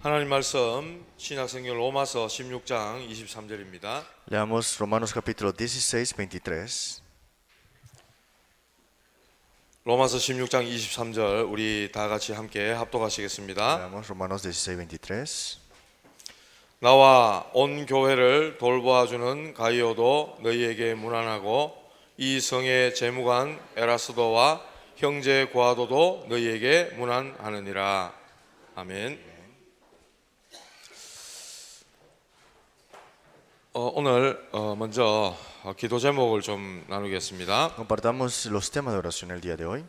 하나님 말씀 신약성경 로마서 16장 23절입니다. Leamos Romanos capítulo 16, 23. 로마서 16장 23절 우리 다 같이 함께 합독하시겠습니다. Leamos Romanos 16, 23. 나와 온 교회를 돌보아주는 가이오도 너희에게 문안하고 이 성의 재무관 에라스도와 형제 고아도도 너희에게 문안하느니라. 아멘. 오늘 먼저 기도 제목을 좀 나누겠습니다. Compartamos los temas de oración el día de hoy.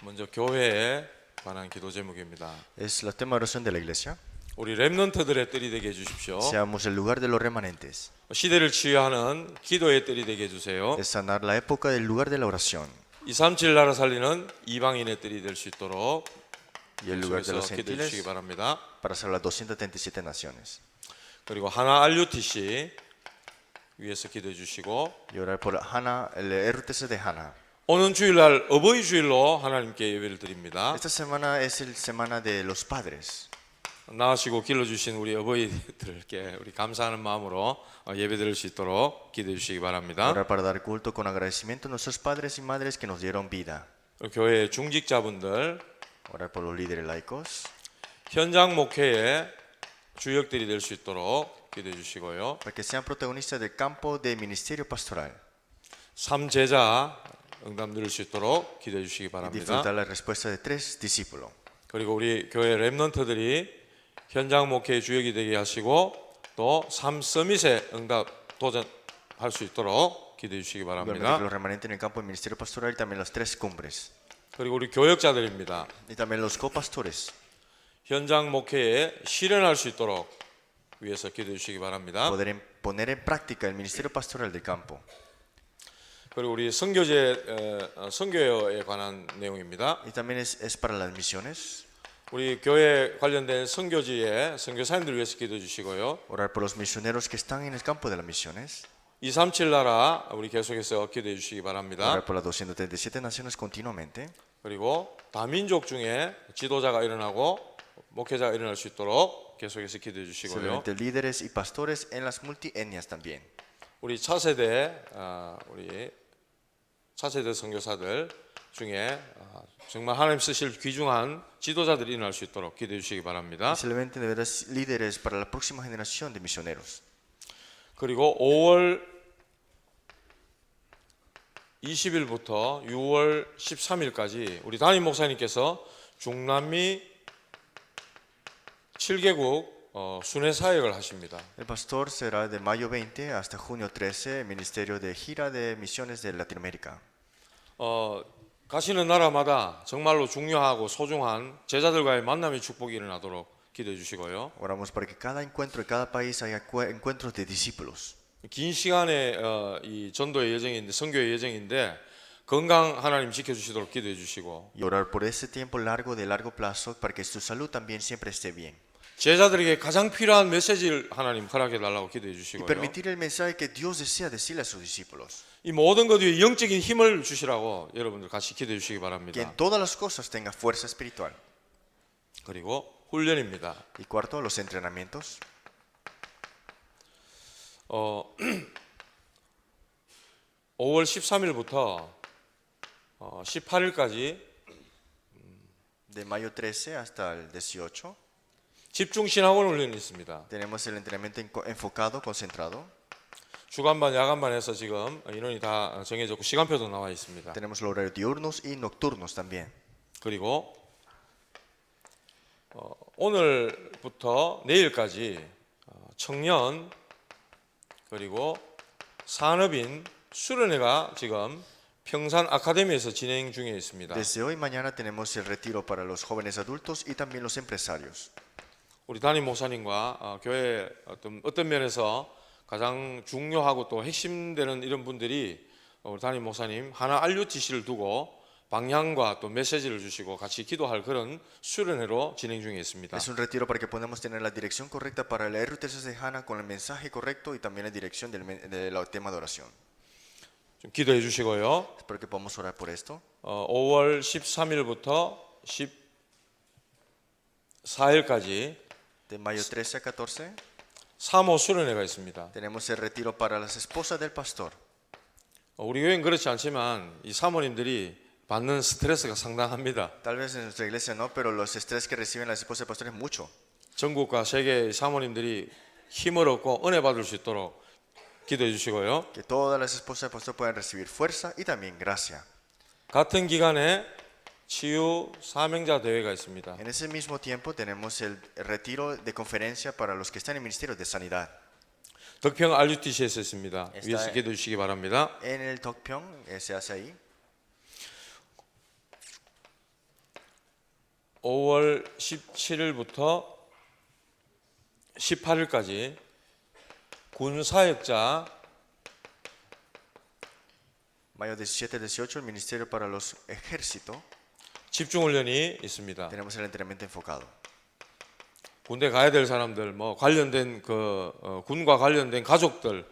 먼저 교회에 관한 기도 제목입니다. Es el tema de oración de la iglesia. 우리 렘넌트들의 뜰이 되게 해주십시오. Seamos el lugar de los remanentes. 시대를 치유하는 기도의 뜰이 되게 해주세요. Es sanar la época del lugar de la oración. 237 나라 살리는 이방인의 뜰이 될 수 있도록 Y el lugar de los 계속해서 기도해 주시기 gentiles 바랍니다. para salvar 237 naciones. 그리고 하나 RUTC 위에서 기도해 주시고 Y orar por Hannah, el RTC de Hannah. 오는 주일날 어버이 주일로 하나님께 예배를 드립니다. Esta semana es la semana de los padres. 낳으시고 길러주신 우리 어버이들께 우리 감사하는 마음으로 예배 드릴 수 있도록 기도해 주시기 바랍니다. Orar para dar culto con agradecimiento a nuestros padres y madres que nos dieron vida. 교회의 중직자분들 Orar por los líderes laicos. 현장 목회의 주역들이 될 수 있도록 기도해 주시고요. Para que sean protagonistas del campo de ministerio pastoral. 삼제자 응답 누릴 수 있도록 기도해 주시기 Y 바랍니다. disfrutar la respuesta de 3 discípulos. 그리고 우리 교회 렘넌트들이 현장 목회의 주역이 되게 하시고 또 3서밋에 응답 도전할 수 있도록 기도해 주시기 Igualmente 바랍니다. que los remanentes en el campo de ministerio pastoral y también las 3 cumbres. 그리고 우리 교역자들입니다. Y también los copastores. 현장 목회에 실현할 수 있도록 위해서 기도해 주시기 바랍니다. Poder poner en práctica el ministerio pastoral del campo. 그리고 우리 선교에 관한 내용입니다. Y también es para las misiones. 우리 교회 관련된 선교지에 선교사님들 위해서 기도해 주시고요. Orar por los misioneros que están en el campo de las misiones. 237 나라 우리 계속해서 기도해 주시기 바랍니다. Orar por las 237 naciones continuamente. 그리고 다민족 중에 지도자가 일어나고 목회자가 일어날 수 있도록 계속해서 기도해 주시고요. Solamente líderes y pastores en las multietnias también. 우리 차세대 선교사들 중에 정말 하나님 쓰실 귀중한 지도자들이 일어날 수 있도록 기도해 주시기 바랍니다. Solamente de veras líderes para la próxima generación de misioneros. 그리고 5월 20일부터 6월 13일까지 우리 담임 목사님께서 중남미 7개국 순회 사역을 하십니다. El pastor será de mayo 20 hasta junio 13, Ministerio de Gira de Misiones de Latinoamérica. 가시는 나라마다 정말로 중요하고 소중한 제자들과의 만남의 축복이 일어나도록 기도해 주시고요. Oramos para que cada encuentro de cada país haya encuentros de discípulos. 긴 시간의 이 전도의 예정인데 선교의 예정인데 건강 하나님 지켜주시도록 기도해 주시고 Y orar por ese tiempo largo, de largo plazo, para que su salud también siempre esté bien. 제자들에게 가장 필요한 메시지를 하나님 허락해 달라고 기도해 Y 주시고요. permitir el mensaje que Dios desea decirle a sus discípulos. 이 모든 것 위에 영적인 힘을 주시라고 여러분들 같이 기도해 주시기 Que 바랍니다. en todas las cosas tenga fuerza espiritual. 그리고 훈련입니다. Y cuarto, los entrenamientos. 5월 13일부터 18일까지 De mayo 13 hasta el 18 집중 신학원 훈련이 있습니다. tenemos el entrenamiento enfocado, concentrado. 주간반, 야간반에서 지금 인원이 다 정해졌고 시간표도 나와 있습니다. Tenemos los horarios diurnos y nocturnos también. 그리고 오늘부터 내일까지 청년 그리고 산업인 수련회가 지금 평산 아카데미에서 진행 중에 있습니다. Desde hoy mañana tenemos el retiro para los jóvenes adultos y también los empresarios. 우리 담임 목사님과 교회 어떤 면에서 가장 중요하고 또 핵심되는 이런 분들이 우리 담임 목사님 하나 RUTC를 두고 방향과 또 메시지를 주시고 같이 기도할 그런 수련회로 진행 중에 있습니다. Es un retiro para que podamos tener la dirección correcta para el RTC de Hannah con el mensaje correcto y también la dirección del tema de oración. 좀 기도해 주시고요. Espero que podamos orar por esto. 5월 13일부터 14일까지 De mayo 13 a 14 사모 수련회가 있습니다. tenemos el retiro para las esposas del pastor. 우리 교회는 그렇지 않지만 이 사모님들이 받는 스트레스가 상당합니다. Tal vez en nuestra iglesia no, pero los estrés que reciben las esposas del pastor es mucho. 전국과 세계의 사모님들이 힘을 얻고 은혜 받을 수 있도록 기도해 주시고요. Que todas las esposas del pastor puedan recibir fuerza y también gracia. 같은 기간에 치유 사명자 대회가 있습니다. En ese mismo tiempo tenemos el retiro de conferencia para los que están en ministerios de sanidad. 덕평 RUTC에서 있습니다. está- 위에서 기도해 주시기 바랍니다. En el Tokpyeong se hace ahí. 5월 17일부터 18일까지 군 사역자 Mayo 17 18 el ministerio para los ejércitos. 집중 훈련이 있습니다. Tenemos el entrenamiento enfocado. 군대 가야 될 사람들, 뭐 관련된 군과 관련된 가족들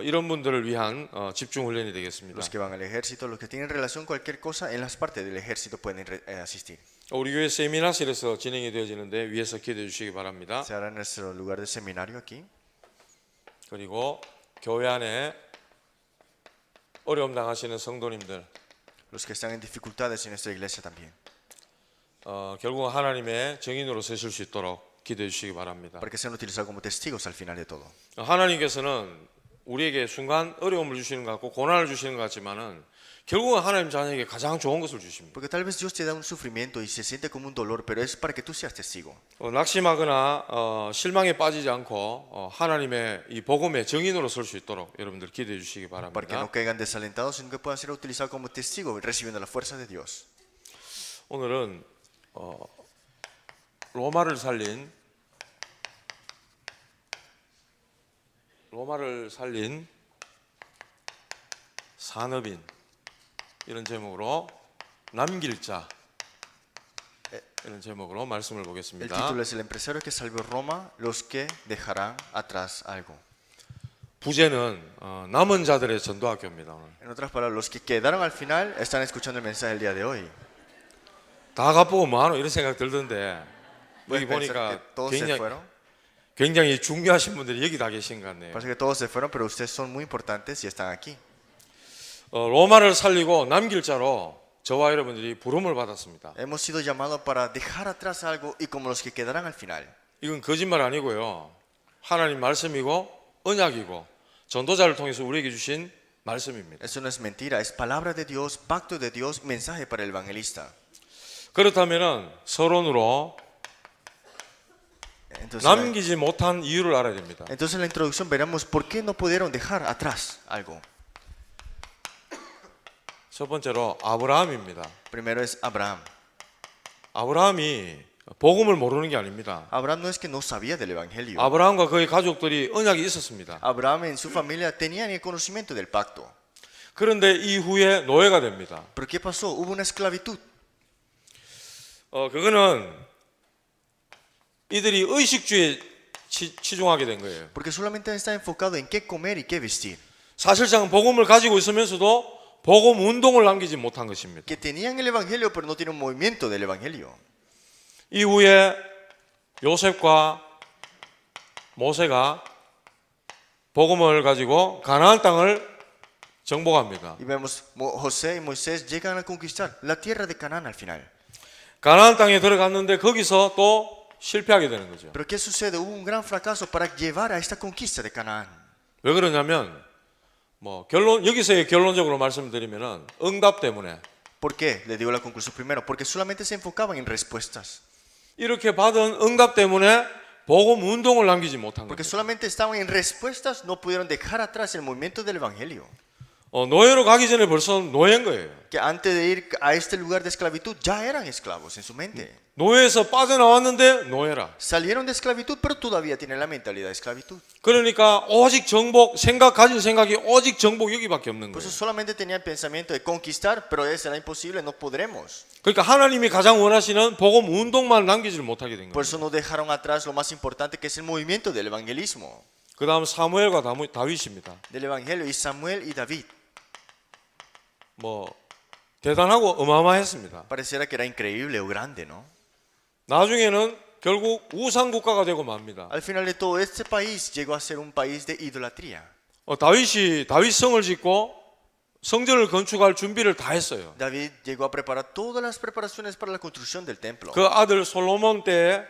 이런 분들을 위한 집중 훈련이 되겠습니다. Los que van al ejército, los que tienen relación con cualquier cosa en las partes del ejército pueden asistir. 우리 교회 세미나실에서 진행이 되어지는데 위에서 기도해 주시기 바랍니다. Se hará en nuestro lugar de seminario aquí. 그리고 교회 안에 어려움 당하시는 성도님들, Los que están en dificultades en nuestra iglesia también. 결국 하나님의 증인으로 서실 수 있도록 기도해 주시기 바랍니다. Para que sean utilizados como testigos al final de todo. 하나님께서는 우리에게 순간 어려움을 주시는 것 같고 고난을 주시는 것 같지만은 결국은 하나님 자녀에게 가장 좋은 것을 주십니다. Porque tal vez Dios te da un sufrimiento y se siente como un dolor, pero es para que tú seas testigo. 낙심하거나 실망에 빠지지 않고 하나님의 이 복음의 증인으로 설 수 있도록 여러분들 기도해 주시기 Para que 바랍니다. no caigan desalentados, sino que puedan ser utilizados como testigos, recibiendo la fuerza de Dios. 오늘은 로마를 살린 산업인 이런 제목으로 남길 자 이런 제목으로 말씀을 El 보겠습니다. título es El empresario que salvó Roma, los que dejarán atrás algo. 부제는 남은 자들의 전도학교입니다. 오늘. En otras palabras, los que quedaron al final están escuchando el mensaje del día de hoy. 다 갚고 뭐하노 이런 생각 들던데 여기 Pueden pensar 보니까 que todos se fueron. 굉장히 중요하신 분들이 여기 다 계신 것 같네요. Parece que todos se fueron, pero ustedes son muy importantes y están aquí. 로마를 살리고 남길 자로 저와 여러분들이 부름을 받았습니다. Hemos sido llamados para dejar atrás algo y como los que quedarán al final. 이건 거짓말 아니고요. 하나님 말씀이고 언약이고 전도자를 통해서 우리에게 주신 말씀입니다. Eso no es mentira, es palabra de Dios, pacto de Dios, mensaje para el evangelista. 그렇다면은 서론으로 남기지 못한 이유를 알아야 됩니다. Entonces en la introducción veremos por qué no pudieron dejar atrás algo. 첫 번째로 아브라함입니다. Primero es Abraham. 아브라함이 복음을 모르는 게 아닙니다. Abraham no es que no sabía del evangelio. 아브라함과 그의 가족들이 언약이 있었습니다. Abraham en su familia tenían el conocimiento del pacto. 그런데 이후에 노예가 됩니다. Pero ¿qué pasó? Hubo una esclavitud. 그거는 이들이 의식주의에 치중하게 된 거예요. Porque solamente está enfocado en qué comer y qué vestir. 사실상 복음을 가지고 있으면서도 복음 운동을 남기지 못한 것입니다. Que tenían el evangelio pero no tienen un movimiento del evangelio. 이후에 요셉과 모세가 복음을 가지고 가나안 땅을 정복합니다. Y vemos José y Moisés llegan a conquistar la tierra de Canaán al final. 가나안 땅에 들어갔는데 거기서 또 실패하게 되는 거죠. Pero ¿qué sucede? Hubo un gran fracaso para llevar a esta conquista de Canaán. 왜 그러냐면 여기서의 결론적으로 말씀드리면은 응답 때문에 ¿Por qué? Le digo la conclusión primero. Porque solamente se enfocaban en respuestas. 이렇게 받은 응답 때문에 복음 운동을 남기지 못한 Porque 거죠. solamente estaban en respuestas, no pudieron dejar atrás el movimiento del evangelio. 노예로 가기 전에 벌써 노예인 거예요. Que antes de ir a este lugar de esclavitud ya eran esclavos en su mente. 노예에서 빠져나왔는데 노예라. Salieron de esclavitud, pero todavía tienen la mentalidad de esclavitud. 그러니까 오직 정복, 가질 생각이 오직 정복 여기밖에 없는 Por eso 거예요. solamente tenía el pensamiento de conquistar, pero eso era imposible, no podremos. 그러니까 하나님이 가장 원하시는 복음 운동만 남기지를 못하게 된 Por 거예요. eso no dejaron atrás lo más importante que es el movimiento del evangelismo, 그 다음 사무엘과 다윗입니다. del evangelio, y Samuel y David. 대단하고 어마어마했습니다. Pareciera que era increíble o grande, ¿no? 나중에는 결국 우상 국가가 되고 맙니다. Al final de todo, este país llegó a ser un país de idolatría. 다윗이 다윗성을 짓고 성전을 건축할 준비를 다 했어요. David llegó a preparar todas las preparaciones para la construcción del templo. 그 아들 솔로몬 때에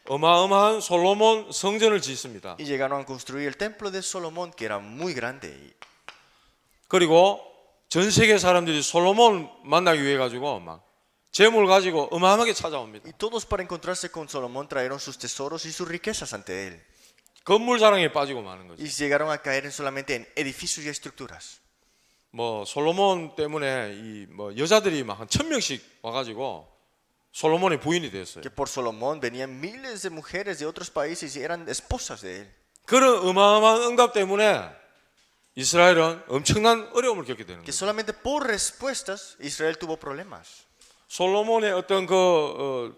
어마어마한 솔로몬 성전을 짓습니다. Y llegaron a construir el templo de Salomón, que era muy grande. 그리고 전 세계 사람들이 솔로몬 만나기 위해 가지고 막 재물 가지고 어마어마하게 찾아옵니다. Y todos para encontrarse con Salomón trajeron sus tesoros y sus riquezas ante él. 건물 자랑에 빠지고 마는 거죠. Y llegaron a caer solamente en edificios y estructuras. 뭐 솔로몬 때문에 이 뭐 여자들이 막 한 1,000명씩 와가지고 솔로몬의 부인이 됐어요. Que por Salomón venían miles de mujeres de otros países y eran esposas de él. 그런 어마어마한 응답 때문에 이스라엘은 엄청난 어려움을 겪게 되는 Que 거예요. solamente por respuestas Israel tuvo problemas. 솔로몬의 어떤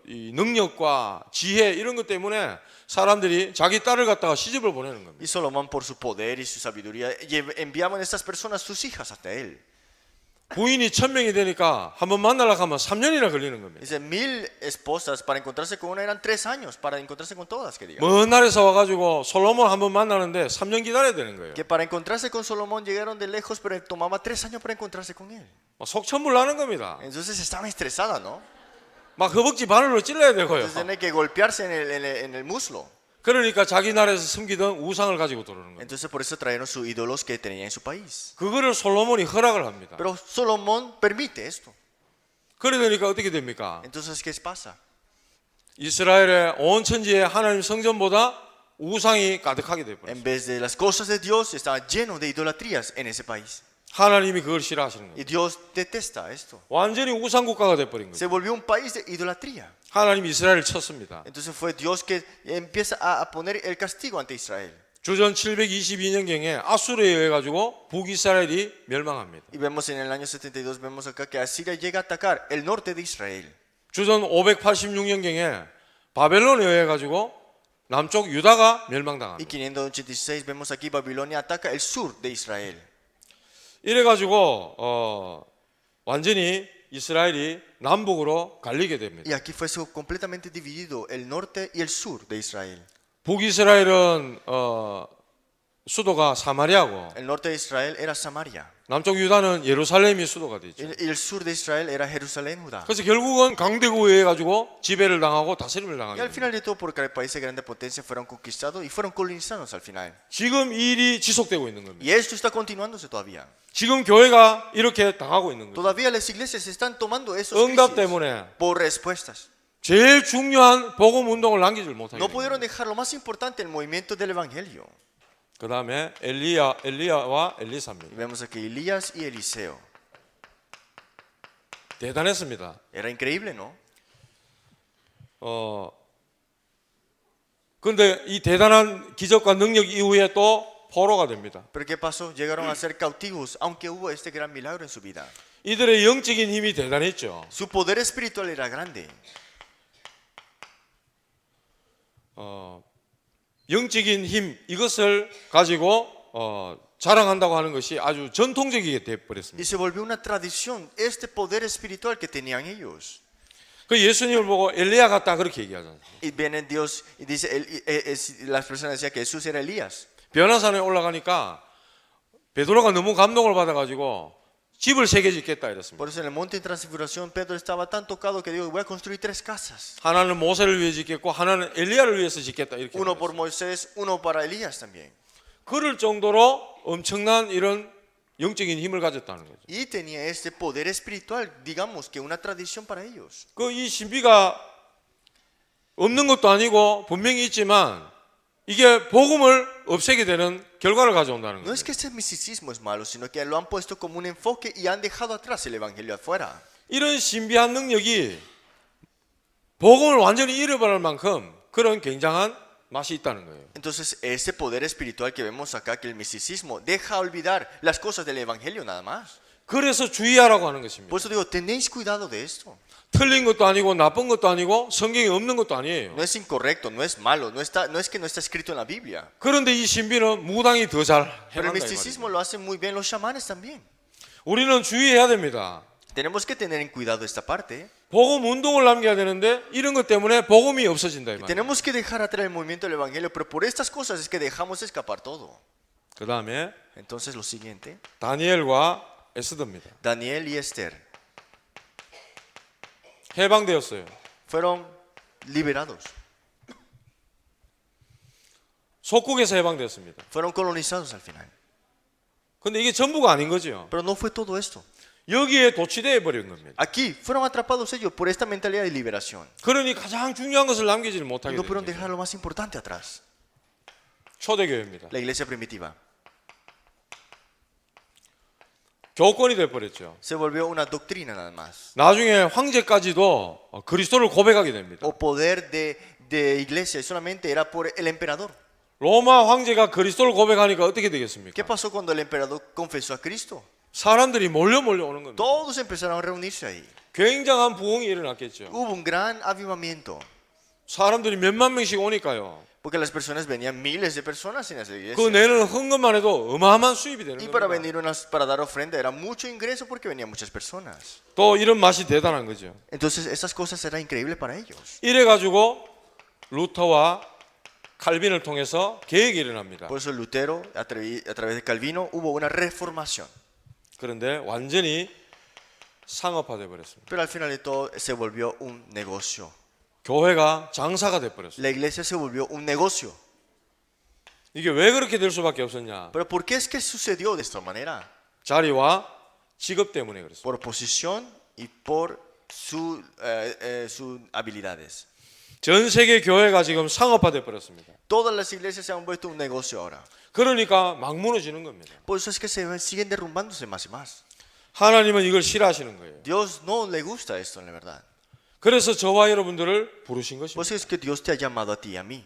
이 능력과 지혜 이런 것 때문에 사람들이 자기 딸을 갖다가 시집을 보내는 겁니다. Y Salomón por su poder y su sabiduría enviaban a estas personas sus hijas hasta él. 부인이 1,000명이 되니까 한번 만나려고 하면 3년이나 걸리는 겁니다. Dice, 1000 esposas para encontrarse con una eran 3 años para encontrarse con todas, que diga. 먼 나라에서 와가지고 솔로몬 한번 만나는데 3년 기다려야 되는 거예요. Que para encontrarse con Salomón llegaron de lejos, pero tomaba 3 años para encontrarse con él. 속천불 나는 겁니다. Entonces estaban estresadas, ¿no? 막 허벅지 바늘로 찔러야 되고요. Entonces tienen que golpearse en el muslo. 그러니까 자기 나라에서 섬기던 우상을 가지고 들어오는 거예요. Entonces por eso trajeron sus ídolos que tenía en su país. 그거를 솔로몬이 허락을 합니다. Pero Salomón permite esto. 그러니까 어떻게 됩니까? Entonces, ¿qué pasa? 이스라엘의 온 천지의 하나님 성전보다 우상이 가득하게 되어버렸어요. En vez de las cosas de Dios, estaba lleno de idolatrías en ese país. 하나님이 그걸 싫어하시는 거예요. Y Dios detesta esto. 완전히 우상 국가가 돼버린 거예요. Se volvió un país de idolatría. 하나님이 이스라엘을 쳤습니다. Entonces fue Dios que empieza a poner el castigo ante Israel. 주전 722년경에 아수르에 의해 가지고 북이스라엘이 멸망합니다. Y vemos en el año 72, vemos acá que Asiria llega a atacar el norte de Israel. 주전 586년경에 바벨론에 의해 가지고 남쪽 유다가 Y 멸망당합니다. 586 vemos aquí Babilonia ataca el sur de Israel. 이래 가지고 완전히 이스라엘이 남북으로 갈리게 됩니다. Y aquí fue completamente dividido el norte y el sur de Israel. 북이스라엘은 수도가 사마리아고 El norte de Israel era Samaria. 남쪽 유다는 예루살렘이 수도가 되죠. Y el sur de Israel era Jerusalén, Judá. 그래서 결국은 강대국에 의해 가지고 지배를 당하고 다스림을 Y 당하게 al 됩니다. final de todo, porque los países de grande potencia fueron conquistados y fueron colonizados al final. 지금 이 일이 지속되고 있는 겁니다. Y esto está continuándose todavía. 지금 교회가 이렇게 당하고 있는 거죠. Todavía las iglesias están tomando esos 응답 crisis 때문에 por respuestas. 제일 중요한 복음 운동을 남기질 못하게 No 됩니다. pudieron dejar lo más importante, el movimiento del evangelio. 그 다음에 엘리야와 Y 엘리사입니다. vemos aquí Elías y Eliseo. 대단했습니다. Era increíble, ¿no? 그런데 이 대단한 기적과 능력 이후에 또 포로가 됩니다. Pero ¿qué pasó? Llegaron a ser cautivos, aunque hubo este gran milagro en su vida. 이들의 영적인 힘이 대단했죠. Su poder espiritual era grande. 영적인 힘 이것을 가지고 자랑한다고 하는 것이 아주 전통적이게 Y 되어버렸습니다. se volvió una tradición este poder espiritual que tenían ellos. 그 예수님을 보고 엘리야 같다 그렇게 얘기하잖아요. Y viene Dios y dice, las personas decían que Jesús era Elías. 변화산에 올라가니까 베드로가 너무 감동을 받아가지고 집을 3개 짓겠다 이랬습니다. Por eso en el monte de transfiguración Pedro estaba tan tocado que dijo, voy a construir 3 casas. 하나는 모세를 위해 짓겠고 하나는 엘리야를 위해서 짓겠다 이렇게. Uno por Moisés, uno para Elías también. 그럴 정도로 엄청난 이런 영적인 힘을 가졌다는 거죠. Y tenía este poder espiritual, digamos que una tradición para ellos. 그 이 신비가 없는 것도 아니고 분명히 있지만 이게 복음을 없애게 되는 결과를 가져온다는 No es 거죠. que este misticismo es malo, sino que lo han puesto como un enfoque y han dejado atrás el evangelio afuera. 이런 신비한 능력이 복음을 완전히 잃어버릴 만큼 그런 굉장한 맛이 있다는 거예요. Entonces, ese poder espiritual que vemos acá, que el misticismo deja olvidar las cosas del evangelio nada más. 그래서 주의하라고 하는 것입니다. Por eso digo, tenéis cuidado de esto. 틀린 것도 아니고 나쁜 것도 아니고 성경에 없는 것도 아니에요. No es incorrecto, no es malo, no es que no está escrito en la Biblia. 그런데 이 신비는 무당이 더 잘 Pero el 해낸다 이 misticismo 말이에요. lo hacen muy bien los chamanes también. 우리는 주의해야 됩니다. Tenemos que tener en cuidado esta parte. 복음 운동을 남겨야 되는데 이런 것 때문에 복음이 없어진다 이 말이에요. Tenemos que dejar atrás el movimiento del Evangelio, pero por estas cosas es que dejamos escapar todo. 그 다음에 Entonces lo siguiente, 다니엘과 에스더입니다. Daniel y Esther 해방되었어요. fueron liberados, 속국에서 해방되었습니다. fueron colonizados al final. 근데 이게 전부가 아닌 거죠. Pero no fue todo esto. 여기에 도취되어 버린 겁니다. Aquí fueron atrapados ellos por esta mentalidad de liberación. 그러니 가장 중요한 것을 남기지를 못하게 No 되는 pudieron 거죠. dejar lo más importante atrás. 초대교회입니다. La iglesia primitiva 교권이 돼 버렸죠. se volvió una doctrina nada más. 나중에 황제까지도 그리스도를 고백하게 됩니다. O poder de iglesia, y solamente era por el emperador. 로마 황제가 그리스도를 고백하니까 어떻게 되겠습니까? ¿Qué pasó cuando el emperador confesó a Cristo? 사람들이 몰려 오는 겁니다. Todos empezaron a reunirse ahí. 굉장한 부흥이 일어났겠죠. Hubo un gran avivamiento. 사람들이 몇만 명씩 오니까요. Porque las personas venían miles de personas en esa 그 iglesia. 내는 헌금만 해도 어마어마한 수입이 되는 Y para 겁니다. venir para dar ofrenda era mucho ingreso porque venían muchas personas. 또 이런 맛이 대단한 거죠. Entonces esas cosas eran increíbles para ellos. 이래가지고 루터와 칼빈을 통해서 개혁이 일어납니다. Por eso Lutero, a través de Calvino, hubo una reformación. 그런데 완전히 상업화돼 버렸습니다. Pero al final de todo se volvió un negocio. 교회가 장사가 돼 버렸어요. La iglesia se volvió un negocio. 이게 왜 그렇게 될 수밖에 없었냐? Pero ¿por qué es que sucedió de esta manera? 자리와 직업 때문에 그랬어요. Por posición y por sus habilidades. 전 세계 교회가 지금 상업화돼 버렸습니다. Todas las iglesias se han vuelto un negocio ahora. 그러니까 막 무너지는 겁니다. Por eso es que siguen derrumbándose más y más. 하나님은 이걸 싫어하시는 거예요. Dios no le gusta esto, en la verdad. 그래서 저와 여러분들을 부르신 Por 것입니다. eso es que Dios te ha llamado a ti y a mí.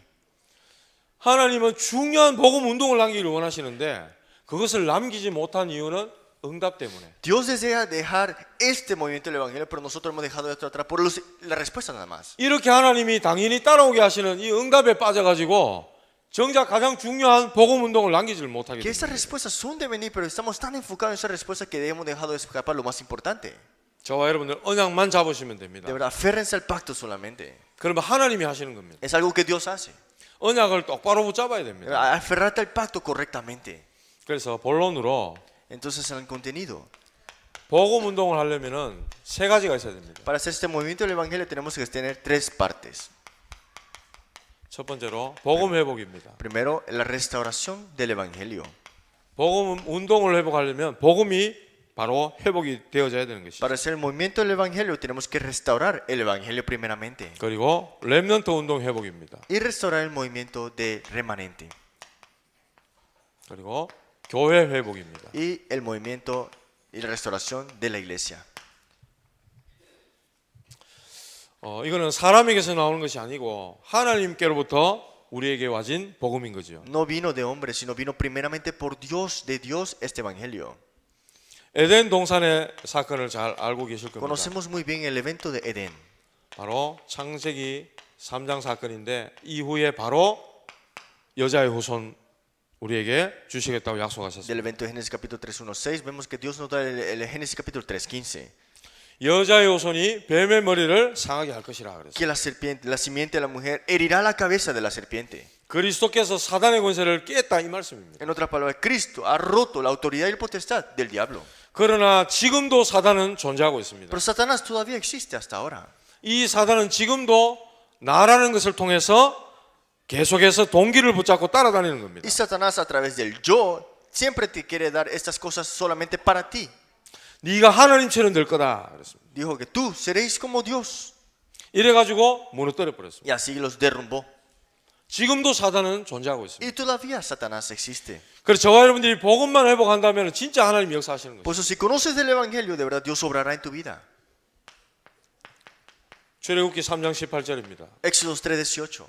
하나님은 중요한 복음 운동을 남기기를 원하시는데 그것을 남기지 못한 이유는 응답 때문에. Dios desea dejar este movimiento del Evangelio, pero nosotros hemos dejado esto atrás por la respuesta nada más. 이렇게 하나님이 당연히 따라오게 하시는 이 응답에 빠져가지고 정작 가장 중요한 복음 운동을 남기지를 못하게 Que estas 됩니다. respuestas son de venir, pero estamos tan enfocados en esas respuestas que hemos dejado de escapar lo más importante. 저와 여러분들 언약만 잡으시면 됩니다. De verdad, aférrense al pacto solamente. 그러면 하나님이 하시는 겁니다. Es algo que Dios hace. 언약을 똑바로 붙잡아야 됩니다. Aferrarte al pacto correctamente. 그래서 본론으로 Entonces, en el contenido, 복음 운동을 하려면은 세 가지가 있어야 됩니다. para hacer este movimiento del Evangelio tenemos que tener tres partes. 첫 번째로 복음 회복입니다. Primero, la restauración del Evangelio. 복음 운동을 회복하려면 복음이 바로 회복이 되어져야 되는 것이죠. Para hacer el movimiento del Evangelio tenemos que restaurar el Evangelio primeramente. 그리고 렘넌트 운동 회복입니다. Y restaurar el movimiento de remanente. 그리고 교회 회복입니다. Y el movimiento y la restauración de la iglesia. 이거는 사람에게서 나오는 것이 아니고 하나님께로부터 우리에게 와진 복음인 거죠. No vino de hombres, sino vino primeramente por Dios, de Dios este Evangelio. 에덴 동산의 사건을 잘 알고 계실 겁니다. Conocemos muy bien el evento de Edén. 바로 창세기 3장 사건인데 이후에 바로 여자의 후손 우리에게 주시겠다고 Del 약속하셨습니다. evento de Génesis capítulo 3:1-6 vemos que Dios nos da el Génesis capítulo 3:15. 여자의 후손이 뱀의 머리를 상하게 할 것이라 그랬어요. Que la serpiente, la simiente de la mujer herirá la cabeza de la serpiente. 그리스도께서 사단의 권세를 깼다 이 말씀입니다. En otras palabras, Cristo ha roto la autoridad y la potestad del diablo. 그러나 지금도 사단은 존재하고 있습니다. Pero Satanás todavía existe hasta ahora. 이 사단은 지금도 나라는 것을 통해서 계속해서 동기를 붙잡고 따라다니는 겁니다. Y Satanás a través del yo siempre te quiere dar estas cosas solamente para ti. 네가 하나님처럼 될 거다 그랬습니다. Dijo que tú seréis como Dios. 이래가지고 무너뜨려 버렸습니다. Y así los derrumbó. 지금도 사단은 존재하고 있습니다. Y todavía Satanás existe. 그래서 저와 여러분들이 복음만 회복한다면 진짜 하나님 역사하시는 거죠. Por eso si conoces del Evangelio, de verdad Dios obrará en tu vida. 출애굽기 3장 18절입니다. Éxodo 3:18.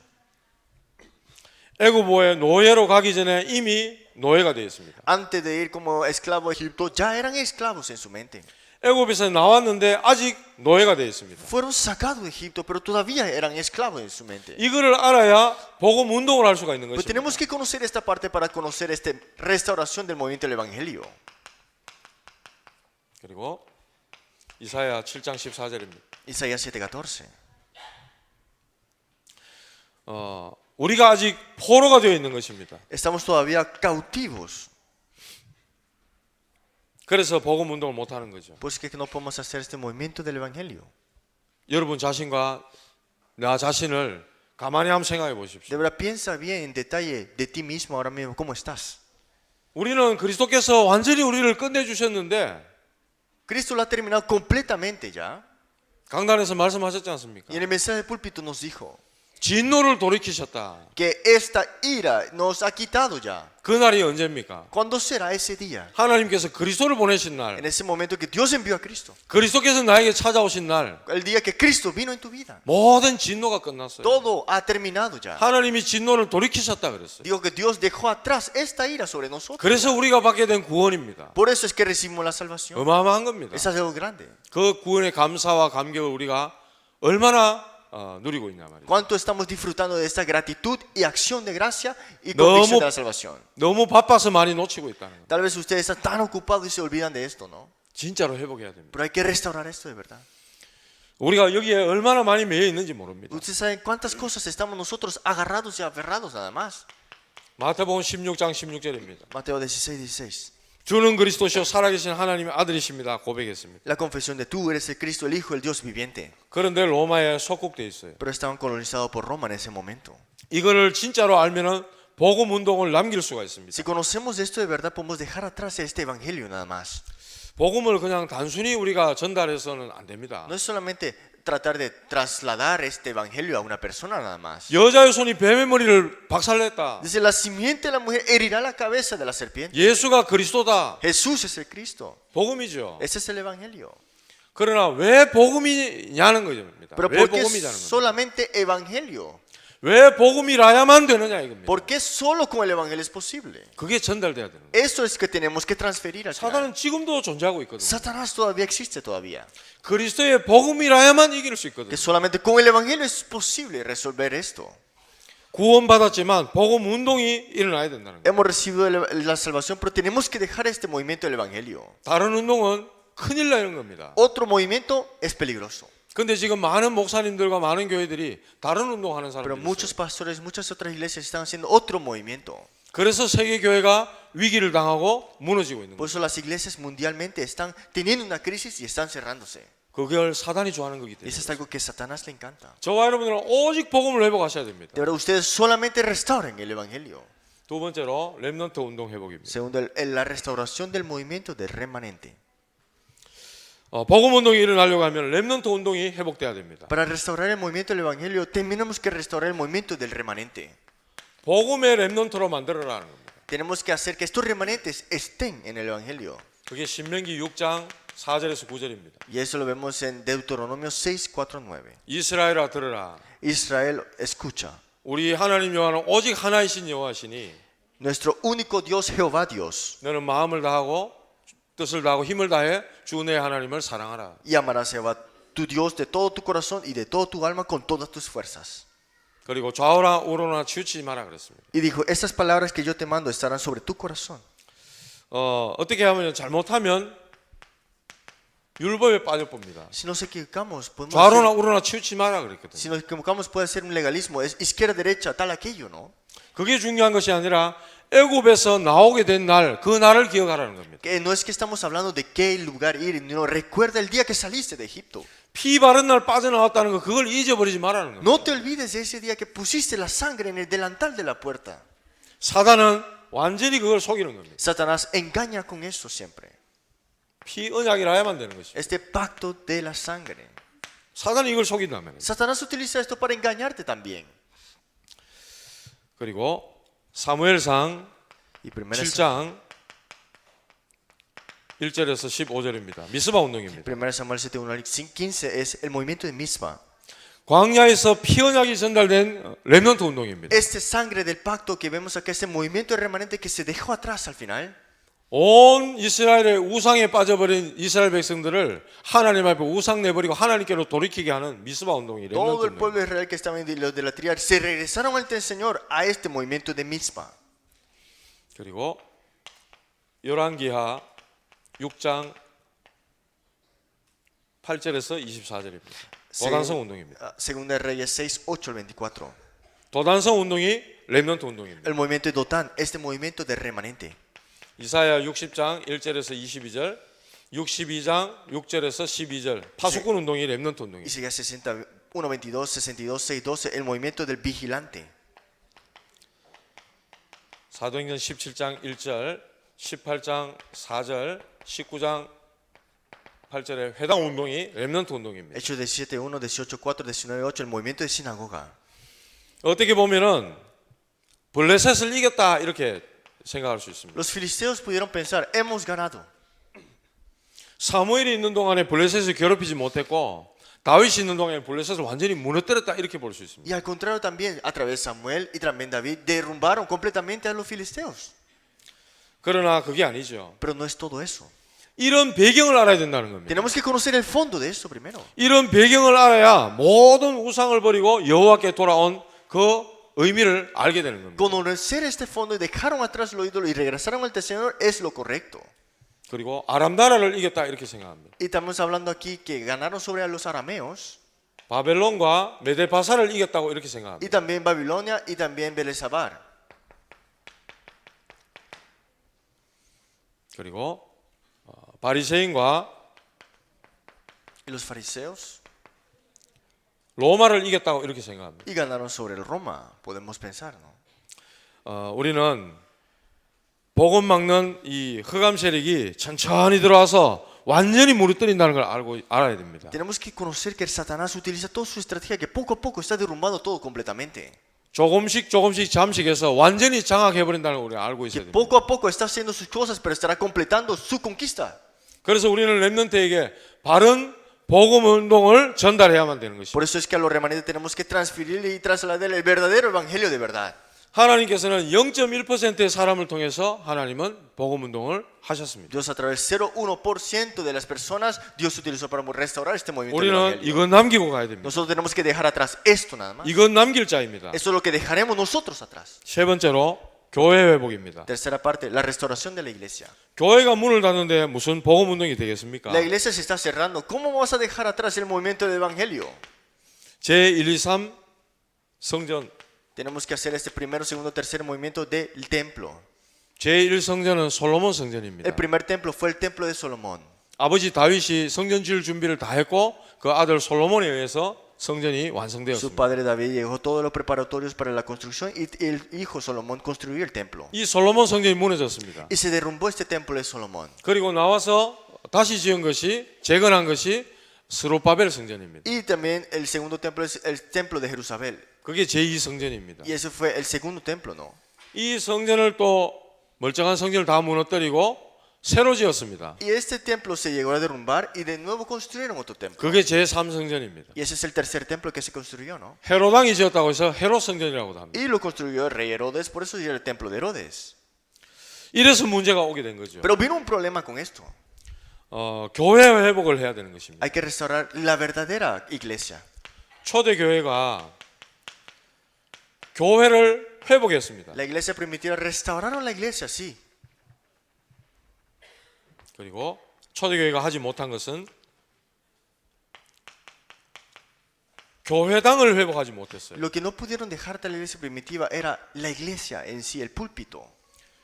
애굽의 노예로 가기 전에 이미 노예가 되어 있습니다. Antes de ir como esclavo a Egipto, ya eran esclavos en su mente. 애굽에서 나왔는데 아직 노예가 되어 있습니다. Fueron sacados de Egipto, pero todavía eran esclavos en su mente. 이거를 알아야 복음 운동을 할 수가 있는 Pues 것입니다. tenemos que conocer esta parte para conocer esta restauración del movimiento del Evangelio. 그리고 이사야 7장 14절입니다. Isaías 7:14. 우리가 아직 포로가 되어 있는 것입니다. Estamos todavía cautivos. 그래서 복음 운동을 못 하는 거죠. Pues que no podemos hacer este movimiento del evangelio. 여러분 자신과 나 자신을 가만히 한번 생각해 De 보십시오. verdad, piensa bien en detalle de ti mismo ahora mismo, ¿cómo estás? 우리는 그리스도께서 완전히 우리를 끝내 주셨는데 Cristo lo ha terminado completamente ya. 강단에서 말씀하셨지 않습니까? Y en el mensaje del púlpito nos dijo 진노를 돌이키셨다. que esta ira nos ha quitado ya. 그날이 언제입니까? ¿Cuándo será ese día? 하나님께서 그리스도를 보내신 En 날, ese momento que Dios envió a Cristo. 그리스도께서 나에게 찾아오신 날, El día que Cristo vino en tu vida. 모든 진노가 끝났어요. Todo ha terminado ya. 하나님이 진노를 돌이키셨다 그랬어요. Digo que Dios dejó atrás esta ira sobre nosotros. 그래서 우리가 받게 된 구원입니다. Por eso es que recibimos la salvación. 어마어마한 겁니다. Es algo grande. 그 구원의 감사와 감격을 우리가 얼마나 누리고 있냐 말이에요. ¿Cuánto estamos disfrutando de esta gratitud y acción de gracia y No, convicción mo- de la salvación? 너무 바빠서 많이 놓치고 있다는 거예요. Tal vez ustedes están tan ocupados y se olvidan de esto, ¿no? 진짜로 회복해야 됩니다. Pero hay que restaurar esto de verdad. 우리가 여기에 얼마나 많이 매여 있는지 모릅니다. Ustedes saben cuántas cosas estamos nosotros agarrados y aferrados nada más. 마태복음 16장 16절입니다. Mateo 16:16. 주는 그리스도시요 살아계신 하나님의 아들이십니다. 고백했습니다. La confesión de tú eres el Cristo, el Hijo, el Dios viviente. 그런데 로마에 속국돼 있어요. Pero estaban colonizados por Roma en ese momento. 이거를 진짜로 알면은 복음 운동을 남길 수가 있습니다. Si conocemos esto de verdad, podemos dejar atrás este evangelio nada más. 복음을 그냥 단순히 우리가 전달해서는 안 됩니다. No es solamente tratar de trasladar este evangelio a una persona nada más. 여자의 손이 뱀의 머리를 박살냈다. Dice, la simiente de la mujer herirá la cabeza de la serpiente. 예수가 그리스도다. Jesús es el Cristo. 복음이죠. Ese es el evangelio. 그러나 왜 복음이냐는 겁니다. Pero 왜 ¿por qué 복음이냐는 겁니다. solamente evangelio? 왜 복음이라야만 되느냐 이겁니다. ¿Por qué solo con el evangelio es posible? 그게 전달돼야 되는 거예요. Eso es que tenemos que transferir al final. 사단은 지금도 존재하고 있거든요. Satanás todavía existe todavía. 그리스도의 복음이라야만 이길 수 있거든요. Que solamente con el evangelio es posible resolver esto. 구원받았지만 복음 운동이 일어나야 된다는 거예요. Hemos recibido la salvación, pero tenemos que dejar este movimiento del evangelio. 다른 운동은 큰일 나는 겁니다. Otro movimiento es peligroso. 근데 지금 많은 목사님들과 많은 교회들이 다른 운동하는 Pero 사람들이 muchos 있어요. pastores, muchas otras iglesias están haciendo otro movimiento. 그래서 세계 교회가 위기를 당하고 무너지고 있는 Por 거예요. eso las iglesias mundialmente están teniendo una crisis y están cerrándose. 그걸 사단이 좋아하는 거기 Y 때문에. eso es algo que a Satanás le encanta. 저와 여러분들은 오직 복음을 회복하셔야 됩니다. De verdad, ustedes solamente restauren el evangelio. 두 번째로 렘넌트 운동 회복입니다. Segundo, la restauración del movimiento del remanente. 복음 운동이 일어나려고 하면 렘넌트 운동이 회복돼야 됩니다. Para restaurar el movimiento del evangelio, tenemos que restaurar el movimiento del remanente. 복음의 렘넌트로 만들어라는 겁니다. Tenemos que hacer que estos remanentes estén en el evangelio. 그게 신명기 6장 4절에서 9절입니다. Y eso lo vemos en Deuteronomio 6, 4, 9. 이스라엘아 들으라. Israel, escucha. 우리 하나님 여호와는 오직 하나이신 여호와시니 Nuestro único Dios, Jehová Dios. 너는 마음을 다하고 뜻을 다하고 힘을 다해 주 내 하나님을 사랑하라. Y amarás a Jehová, tu Dios, de todo tu corazón y de toda tu alma con todas tus fuerzas. 그리고 좌우나 우로나 치우치지 마라 그랬습니다. Y dijo, estas palabras que yo te mando estarán sobre tu corazón. 어떻게 하면 잘못하면 율법에 빠져봅니다. Si nos equivocamos, podemos 좌우나 hacer, 우로나 치우치지 마라 그랬거든요. si nos equivocamos puede ser un legalismo, es izquierda, derecha, tal, aquello, ¿no? 그게 중요한 것이 아니라 애굽에서 나오게 된 날, 그 날을 기억하라는 겁니다. Que no es que estamos hablando de qué lugar ir, no, recuerda el día que saliste de Egipto. 피 바른 날 빠져나왔다는 거 그걸 잊어버리지 말라는 겁니다. No te olvides de ese día que pusiste la sangre en el delantal de la puerta. 사단은 완전히 그걸 속이는 겁니다. Satanás engaña con eso siempre. 피 언약이라야만 되는 것이죠. Este pacto de la sangre. 사단이 이걸 속인다면. Satanás utiliza esto para engañarte también. 그리고 사무엘상 Y primera 7장 1절에서 15절입니다. 미스바 운동입니다. Samuel 7, 1 al 15 es el movimiento de Mispa. 광야에서 피 언약이 전달된 렘넌트 운동입니다. Este sangre del pacto que vemos acá, este movimiento remanente que se dejó atrás al final. 온 이스라엘의 우상에 빠져버린 이스라엘 백성들을 하나님 앞에 우상 내버리고 하나님께로 돌이키게 하는 미스바 운동이 렘넌트 Todo el 운동입니다. pueblo de Israel que estaba en los de la triar se regresaron ante el Señor a este movimiento de Mispa. 그리고 열왕기하 6장 8절에서 24절입니다. 도단성 운동입니다. Segunda de Reyes 6, 8 al 24. 도단성 운동이 렘넌트 운동입니다. El movimiento de Dotán, este movimiento de remanente. 이사야 60장 1절에서 22절, 62장 6절에서 12절 파수꾼 운동이 렘넌트 운동입니다. Isaías 61, 22, 62, 6, 12, el movimiento del vigilante. 사도행전 17장 1절, 18장 4절, 19장 8절의 회당 운동이 렘넌트 운동입니다. Hechos 17, 1, 18, 4, 19, 8, el movimiento de sinagoga. 어떻게 보면은 블레셋을 이겼다 이렇게 생각할 수 있습니다. Los filisteos pudieron pensar, hemos ganado. 사무엘이 있는 동안에 블레셋을 괴롭히지 못했고 다윗이 있는 동안에 블레셋을 완전히 무너뜨렸다 이렇게 볼 수 있습니다. Y al contrario también, a través de Samuel y también David, derrumbaron completamente a los filisteos. 그러나 그게 아니죠. Pero no es todo eso. 이런 배경을 알아야 된다는 겁니다. Tenemos que conocer el fondo de esto primero. 이런 배경을 알아야 모든 우상을 버리고 여호와께 돌아온 그 의미를 알게 되는 겁니다. Conocer este fondo y dejaron atrás los ídolos y regresaron al Señor es lo correcto. 그리고 아람 나라를 이겼다 이렇게 생각합니다. Y estamos hablando aquí que ganaron sobre a los arameos 바벨론과 메데바사를 이겼다고 이렇게 생각합니다. y también Babilonia y también Belesabar. 그리고 바리새인과 Y los fariseos 로마를 이겼다고 이렇게 생각합니다. y ganaron sobre el Roma, podemos pensar, ¿no? 우리는 복음 막는 이 흑암 세력이 천천히 들어와서 완전히 무너뜨린다는 걸 알아야 됩니다. Tenemos que conocer que Satanás utiliza toda su estrategia, que poco a poco está derrumbando todo completamente. 조금씩 잠식해서 완전히 장악해 버린다는 걸 우리가 알고 Que 있어야 됩니다. poco a poco está haciendo sus cosas, pero estará completando su conquista. 그래서 우리는 렘넌트에게 바른 복음 운동을 전달해야만 되는 것입니다. Por eso es que a los remanentes tenemos que transferirle y trasladar el verdadero evangelio de verdad. 하나님께서는 0.1%의 사람을 통해서 하나님은 복음 운동을 하셨습니다. Dios a través del 0,1% de las personas, Dios utilizó para restaurar este movimiento del 우리는 evangelio. 이건 남기고 가야 됩니다. Nosotros tenemos que dejar atrás esto nada más. 이건 남길 자입니다. Esto es lo que dejaremos nosotros atrás. 세 번째로 교회 회복입니다. Tercera parte, la restauración de la iglesia. 교회가 문을 닫는데 무슨 복음 운동이 되겠습니까? La iglesia se está cerrando. ¿Cómo vas a dejar atrás el movimiento del evangelio? 제 1, 2, 3 성전 Tenemos que hacer este primero, segundo, tercer movimiento del templo. 제1 성전은 솔로몬 El 성전입니다. primer templo fue el templo de Salomón. 아버지 다윗이 성전 지을 준비를 다 했고 그 아들 솔로몬에 의해서 성전이 Su 완성되었습니다. padre David llegó todos los preparatorios para la construcción y el hijo Salomón construyó el templo. 이 솔로몬 성전이 무너졌습니다. Y se derrumbó este templo de Salomón. 그리고 나와서 다시 지은 것이 재건한 것이 스룹바벨 성전입니다. Y también el segundo templo es el templo de Jerusalén. 그게 제2 성전입니다. Y ese fue el segundo templo, ¿no? 이 성전을 또 멀쩡한 성전을 다 무너뜨리고 새로 지었습니다. Y este templo se llegó a derrumbar y de nuevo construyeron otro templo. 그게 제3 성전입니다. Y ese es el tercer templo que se construyó, ¿no? 헤로당이 지었다고 해서 헤롯 성전이라고도 합니다. Y lo construyó el rey Herodes, por eso era el templo de Herodes. 이래서 문제가 오게 된 거죠. Pero vino un problema con esto. 교회 회복을 해야 되는 것입니다. Hay que restaurar la verdadera iglesia. 초대 교회가 교회를 회복했습니다. La iglesia primitiva restauraron la iglesia, sí. 그리고 초대 교회가 하지 못한 것은 교회당을 회복하지 못했어요. Lo que no pudieron dejar de la iglesia primitiva era la iglesia en sí, el púlpito.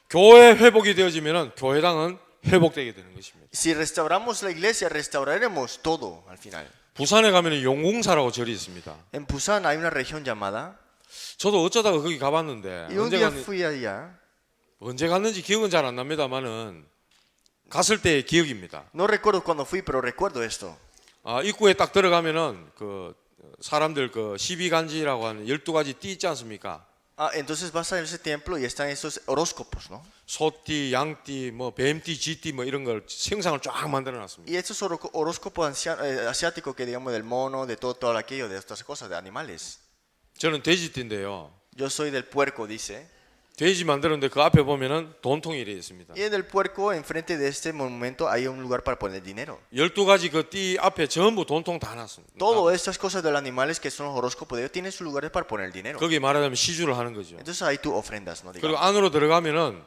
교회 회복이 되어지면은 교회당은 회복되게 되는 것입니다. Si restauramos la iglesia, restauraremos todo al final. 부산에 가면 용궁사라고 절이 있습니다. En Busan hay una región llamada, 저도 어쩌다가 거기 가봤는데 y un día fui allá. 언제 갔는지 기억은 잘 안 납니다만은 갔을 때의 기억입니다. No recuerdo cuándo fui, pero recuerdo esto. 입구에 딱 들어가면은 그 사람들 그 12간지라고 하는 12가지 띠 있지 않습니까? Entonces vas a ese templo y están esos horóscopos, ¿no? 소띠, 양띠, 뭐 뱀띠, 쥐띠 뭐 이런 걸 형상을 쫙 만들어 놨습니다. Y estos horóscopos asiáticos que digamos del mono, de todo aquello, de estas cosas, de animales. 저는 돼지띠인데요. Yo soy del puerco, dice. 돼지 만들었는데 그 앞에 보면은 돈통이 이래 있습니다. Y en el puerco, enfrente de este monumento, hay un lugar para poner dinero. 12가지 그 띠 앞에 전부 돈통 다 놨습니다. Todas estas cosas de los animales que son los horóscopos de ellos tienen sus lugares para poner el dinero. 거기 말하자면 시주를 하는 거죠. Entonces ahí tú ofrendas, ¿no? 그리고 Digamos. 안으로 들어가면은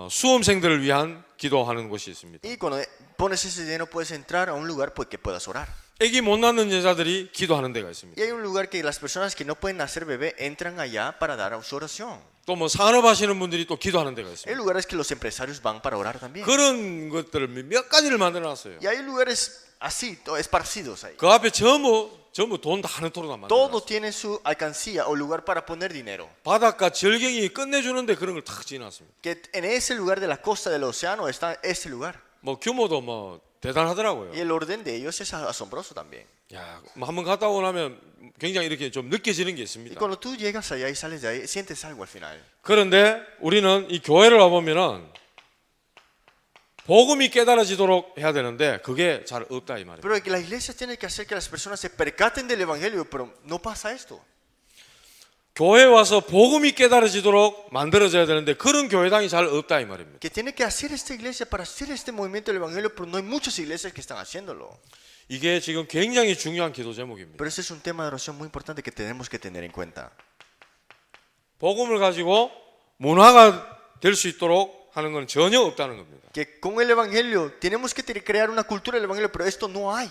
수험생들을 위한 기도하는 곳이 있습니다. Y cuando pones ese dinero puedes entrar a un lugar que puedas orar. 아기 못 낳는 여자들이 기도하는 데가 있습니다. Y hay un lugar que las personas que no pueden nacer bebé entran allá para dar su oración. 또 뭐 산업하시는 분들이 또 기도하는 데가 Hay 있습니다. lugares que los empresarios van para orar también. 그런 것들을 몇 가지를 만들어 놨어요. Y hay lugares así, esparcidos ahí. 그 앞에 전부 돈 다 하는 토로 다 만들어 Todo 놨어요. tiene su alcancía o lugar para poner dinero. 바닷가 절경이 끝내주는데 그런 걸 탁 지어놨습니다. Que en ese lugar de la costa del océano está ese lugar. 뭐 규모도 뭐 대단하더라고요. Y el orden de ellos es asombroso también. 야, 뭐 한번 갔다 오고 나면 굉장히 이렇게 좀 느껴지는 게 Y 있습니다. cuando tú llegas allá y sales de ahí, sientes algo al final. 그런데 우리는 이 교회를 와보면은 복음이 깨달아지도록 해야 되는데 그게 잘 없다 이 말이에요. Pero que la iglesia tiene que hacer que las personas se percaten del evangelio, pero no pasa esto. 교회 와서 복음이 깨달아지도록 만들어져야 되는데 그런 교회당이 잘 없다 이 말입니다. Que tiene que hacer esta iglesia para hacer este movimiento del evangelio, pero no hay muchas iglesias que están haciéndolo. 이게 지금 굉장히 중요한 기도 제목입니다. Pero este es un tema de oración muy importante que tenemos que tener en cuenta. 복음을 가지고 문화가 될 수 있도록 하는 건 전혀 없다는 겁니다. Que con el evangelio tenemos que crear una cultura del evangelio, pero esto no hay.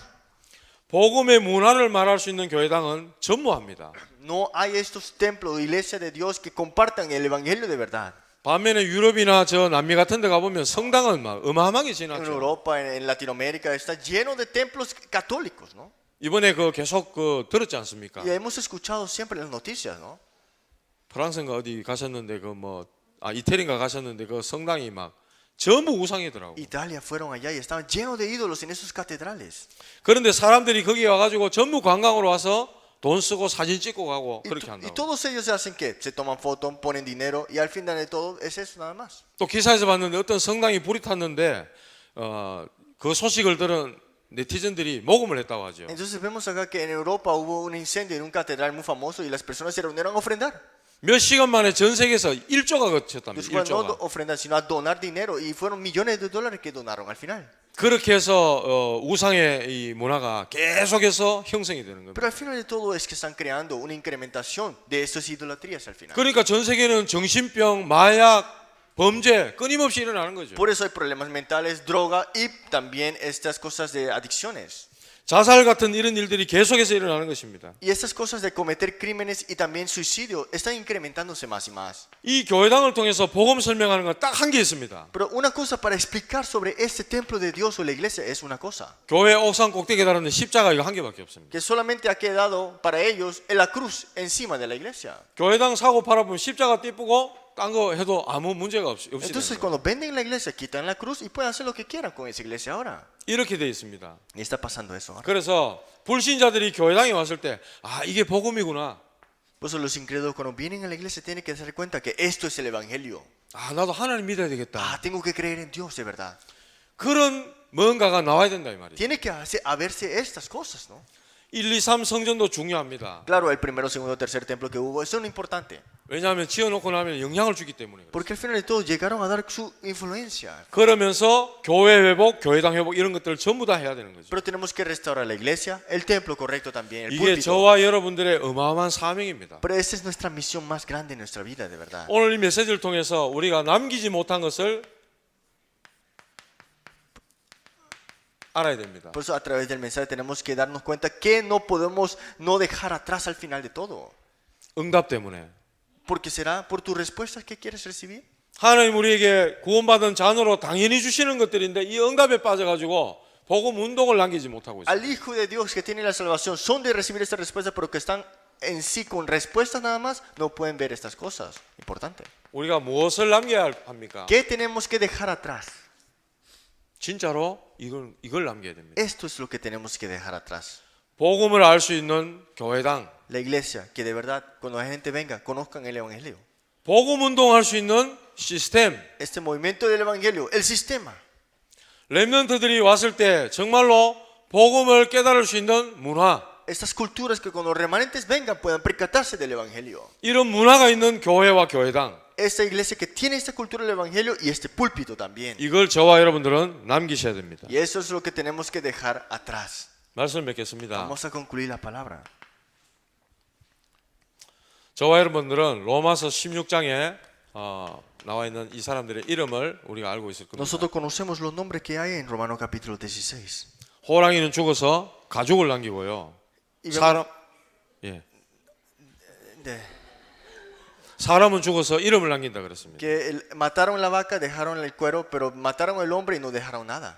복음의 문화를 말할 수 있는 교회당은 전무합니다. No hay estos templos, iglesias de Dios que compartan el evangelio de verdad. 반면에 유럽이나 저 남미 같은 데 가보면 성당은 막 어마어마하게 En 지났죠. Europa, en Latinoamérica, está lleno de templos católicos, ¿no? 이번에 그 계속 그 들었지 않습니까? Y hemos escuchado siempre en las noticias, ¿no? 프랑스인가 어디 가셨는데 그 뭐 이태리인가 가셨는데 그 성당이 막 전부 우상이더라고. Italia fueron allá y estaban llenos de ídolos en esos catedrales. 그런데 사람들이 거기 와가지고 전부 관광으로 와서 돈 쓰고 사진 찍고 가고 그렇게 Y 한다고. todos ellos hacen que se toman fotos, ponen dinero y al final de todo es eso nada más. 또 기사에서 봤는데 어떤 성당이 불이 탔는데 그 소식을 들은 네티즌들이 모금을 했다고 하죠. Entonces vemos acá que en Europa hubo un incendio en un catedral muy famoso y las personas se reunieron a ofrendar. 몇 시간 만에 전 세계에서 1조가 거쳤답니다. Después no 1조가. ofrendar, sino a donar dinero y fueron millones de dólares que donaron al final. 그렇게 해서 우상의 이 문화가 계속해서 형성이 되는 겁니다. Pero al final de todo es que están creando una incrementación de estas idolatrías al final. 그러니까 전 세계는 정신병, 마약, 범죄 끊임없이 일어나는 거죠. Por eso hay problemas mentales, droga y también estas cosas de adicciones. 자살 같은 이런 일들이 계속해서 일어나는 것입니다. Y estas cosas de cometer crímenes y también suicidio están incrementándose más y más. 이 교회당을 통해서 복음 설명하는 건 딱 한 게 있습니다. Pero una cosa para explicar sobre este templo de Dios o la iglesia es una cosa. 교회 옥상 꼭대기에 달았는 십자가 이거 한 개밖에 없습니다. Que solamente ha quedado para ellos en la cruz encima de la iglesia. 교회당 사고 팔아보면 십자가 띠쁘고 딴 거 해도 아무 문제가 없이 Entonces 되는 거예요. cuando venden la iglesia quitan la cruz y pueden hacer lo que quieran con esa iglesia ahora. 이렇게 돼 있습니다. Y está pasando eso ahora. 그래서 불신자들이 교회당에 왔을 때 이게 복음이구나. Por eso los incrédulos cuando vienen a la iglesia tienen que darse cuenta que esto es el evangelio. 나도 하나님 믿어야 되겠다. Tengo que creer en Dios de verdad. 그런 뭔가가 나와야 된다 이 말이죠. Tiene que haberse estas cosas, ¿no? 1, 2, 3 성전도 중요합니다. Claro, el primero, segundo, tercer templo que hubo, eso no es importante. 왜냐하면 지어놓고 나면 영향을 주기 때문에. Porque al final de todo llegaron a dar su influencia. 그러면서 교회 회복, 교회당 회복 이런 것들을 전부 다 해야 되는 거죠. Pero tenemos que restaurar la iglesia, el templo correcto también, el 이게 púlpito. 저와 여러분들의 어마어마한 사명입니다. Pero esa es nuestra misión más grande en nuestra vida, de verdad. 오늘 이 메시지를 통해서 우리가 남기지 못한 것을 알아야 됩니다. Por eso a través del mensaje tenemos que darnos cuenta que no podemos no dejar atrás al final de todo. 응답 때문에. Porque será por tus respuestas que quieres recibir. 하나님 우리에게 구원받은 자녀로 당연히 주시는 것들인데 이 응답에 빠져가지고 복음 운동을 남기지 못하고 있습니다. Al Hijo de Dios que tiene la salvación son de recibir estas respuestas, pero que están en sí con respuestas nada más, no pueden ver estas cosas. Importante. 우리가 무엇을 남겨야 합니까? ¿Qué tenemos que dejar atrás? 진짜로 이걸 남겨야 됩니다. Esto es lo que tenemos que dejar atrás. 복음을 알 수 있는 교회당, La iglesia, que de verdad, cuando la gente venga, conozcan el Evangelio. 복음 운동할 수 있는 시스템, Este movimiento del Evangelio, el sistema. 렘넌트들이 왔을 때 정말로 복음을 깨달을 수 있는 문화, Estas culturas que cuando los remanentes vengan puedan percatarse del Evangelio. 이런 문화가 있는 교회와 교회당, Esta iglesia que tiene esta cultura del Evangelio y este púlpito también. 이걸 저와 여러분들은 남기셔야 됩니다. Y eso es lo que tenemos que dejar atrás. 말씀 맺겠습니다. Vamos a concluir la palabra. 저와 여러분들은 로마서 16장에 나와 있는 이 사람들의 이름을 우리가 알고 있을 겁니다. Nosotros conocemos los nombres que hay en Romanos capítulo 16. 호랑이는 죽어서 가죽을 남기고요. Y 사람 예. de- 사람은 죽어서 이름을 남긴다 그랬습니다. mataron la vaca, dejaron el cuero, pero mataron el hombre y no dejaron nada.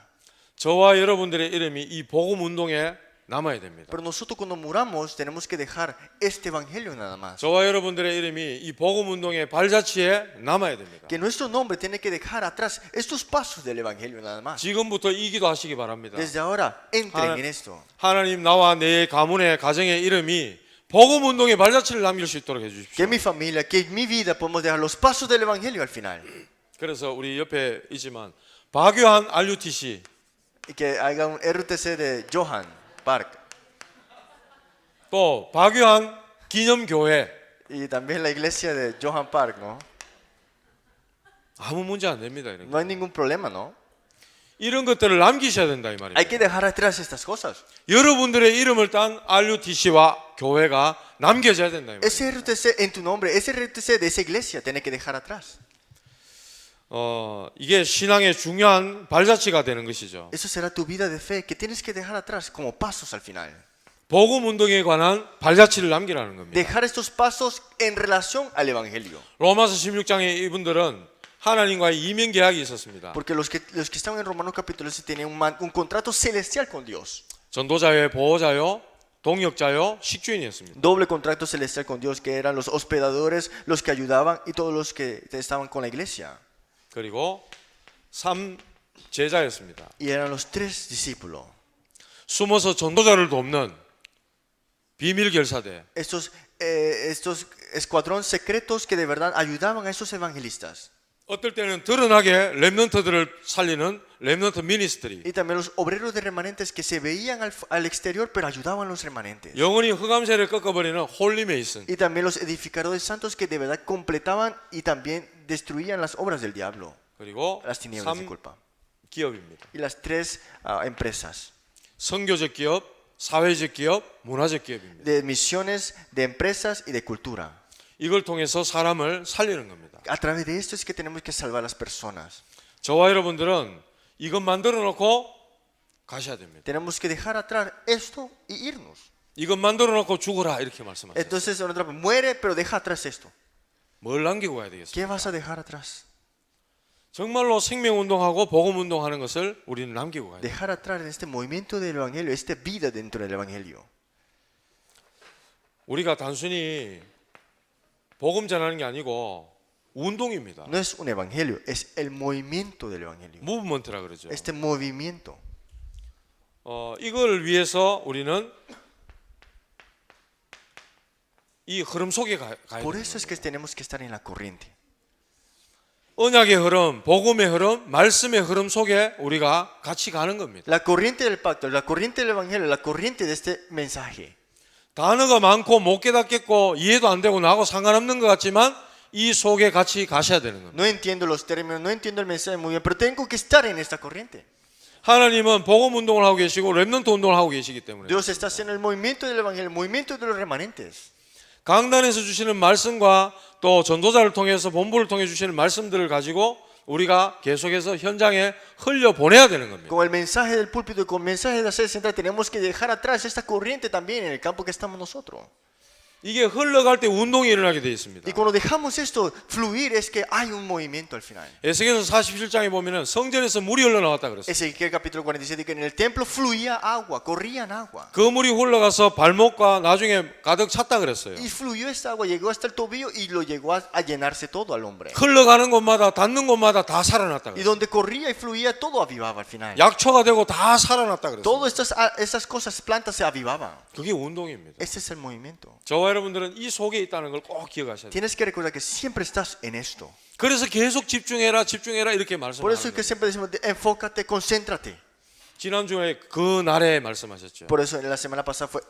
저와 여러분들의 이름이 이 복음 운동에 남아야 됩니다. Pero nosotros cuando muramos tenemos que dejar este evangelio nada más. 저와 여러분들의 이름이 이 복음 운동의 발자취에 남아야 됩니다. Que nuestro nombre tiene que dejar atrás estos pasos del evangelio nada más. 지금부터 이 기도하시기 바랍니다. Desde ahora entren 하나- en esto. 하나님 나와 내 가문의 가정의 이름이 복음 운동의 발자취를 남길 수 있도록 Que 해주십시오. mi familia, que mi vida podemos dejar los pasos del evangelio al final. 그래서 우리 옆에 있지만 박유한 RUTC Y que haga un RTC de Johan Park. 또 박유한 기념교회 Y también la iglesia de Johan Park, ¿no? 아무 문제 안 됩니다. 이런 No 거. hay ningún problema, ¿no? 이런 것들을 남기셔야 된다 이 말입니다. Hay que dejar atrás estas cosas. 여러분들의 이름을 딴 RUTC와 교회가 남겨져야 된다 이 말입니다. Ese RTC en tu nombre, ese RTC de esa iglesia, tiene que dejar atrás. 이게 신앙의 중요한 발자취가 되는 것이죠. Eso será tu vida de fe, que tienes que dejar atrás como pasos al final. 복음 운동에 관한 발자취를 남기라는 겁니다. Dejar estos pasos en relación al evangelio. 로마서 16장에 이분들은 하나님과의 이면 계약이 있었습니다. Porque los que estaban en Romanos capítulo 6 tenían un contrato celestial con Dios. 전도자요, 보호자요, 동역자요, 식주인이었습니다. Doble contrato celestial con Dios, que eran los hospedadores, los que ayudaban y todos los que estaban con la iglesia. 그리고 3 제자였습니다. Y eran los 3 discípulos. 숨어서 전도자를 돕는 비밀 결사대. Estos escuadrón secretos que de verdad ayudaban a esos evangelistas. 어떨 때는 드러나게 렘넌트들을 살리는 렘넌트 미니스트리. Y también los obreros de remanentes que se veían al exterior pero ayudaban a los remanentes. 영원히 흑암세를 꺾어버리는 홀리 메이슨. Y también los edificadores santos que de verdad completaban y también destruían las obras del diablo. 그리고 Las tinieblas, 3 disculpa. 기업입니다. Y las 3 empresas. 선교적 기업, 사회적 기업, 문화적 기업입니다. De misiones, de empresas y de cultura. 이걸 통해서 사람을 살리는 겁니다. A través de esto es que tenemos que salvar a las personas. 저와 여러분들은 이것 만들어 놓고 가셔야 됩니다. Tenemos que dejar atrás esto y irnos. 이것 만들어 놓고 죽어라 이렇게 말씀하세요. Entonces, en otra, muere, pero deja atrás esto. 뭘 남기고 가야 되겠습니까? ¿Qué vas a dejar atrás? 정말로 생명 운동하고 복음 운동하는 것을 우리는 남기고 가야 돼요. Dejar atrás este movimiento del evangelio, esta vida dentro del evangelio. 우리가 단순히 복음 전하는 게 아니고 운동입니다. No es un evangelio, es el movimiento del evangelio. 무브먼트라 그러죠. Este movimiento. 이걸 위해서 우리는 이 흐름 속에 가야 Por 돼요. eso es que tenemos que estar en la corriente. 언약의 흐름, 복음의 흐름, 말씀의 흐름 속에 우리가 같이 가는 겁니다. La corriente del pacto, la corriente del evangelio, la corriente de este mensaje. 단어가 많고 못 깨닫겠고 이해도 안 되고 나하고 상관없는 것 같지만 이 속에 같이 가셔야 되는 겁니다. No entiendo los términos, no entiendo el mensaje muy bien, pero tengo que estar en esta corriente. 하나님은 복음 운동을 하고 계시고 렘넌트 운동을 하고 계시기 때문에 Dios está haciendo el movimiento del evangelio, el movimiento de los remanentes. 강단에서 주시는 말씀과 또 전도자를 통해서 본부를 통해 주시는 말씀들을 가지고 우리가 계속해서 현장에 흘려 보내야 되는 겁니다. Con el mensaje del púlpito y con el mensaje de la sede central tenemos que dejar atrás esta corriente también en el campo que estamos nosotros. 이게 흘러갈 때 운동이 일어나게 되어 있습니다. Y cuando dejamos esto fluir es que hay un movimiento al final. 에스겔서 47장에 보면은 성전에서 물이 흘러나왔다 그랬어요. Ezequiel capítulo 47 que en el templo fluía agua, corrían agua. 그 물이 흘러가서 발목과 나중에 가득 찼다 그랬어요. Y fluyó esta agua, llegó hasta el tobillo y lo llegó a llenarse todo al hombre. 흘러가는 곳마다 닿는 곳마다 다 살아났다 Y 그랬어요. donde corría y fluía todo avivaba al final. 약초가 되고 다 살아났다 그랬어요. Todas estas cosas, plantas se avivaban. 그게 운동입니다. Ese es el movimiento. 저와 여러분들은 이 속에 있다는 걸 꼭 기억하셔야 돼요. Tienes que recordar que siempre estás en esto. 그래서 계속 집중해라 이렇게 Por eso 말씀하는 es que 거예요. siempre decimos, enfócate, concéntrate. 지난주에 그 날에 말씀하셨죠. Por eso en la semana pasada fue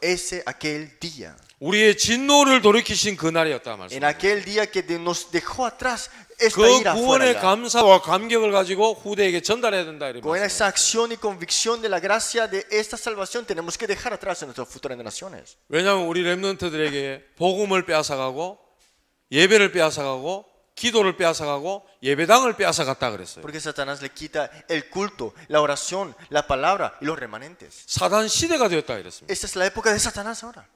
aquel día. 우리의 진노를 돌이키신 그 날이었다 En 말씀하셨죠. aquel día que nos dejó atrás esta 그 ira 구원의 afuera. 감사와 감격을 가지고 후대에게 전달해야 된다 이런 Con 말씀. esa acción y convicción de la gracia de esta salvación tenemos que dejar atrás en nuestras futuras generaciones. 왜냐하면 우리 렘넌트들에게 복음을 빼앗아가고 예배를 빼앗아가고 기도를 빼앗아가고 예배당을 빼앗아갔다 그랬어요. Porque Satanás le quita el culto, la oración, la palabra y los remanentes. 사단 시대가 되었다 이랬습니다. Esta es la época de Satanás ahora.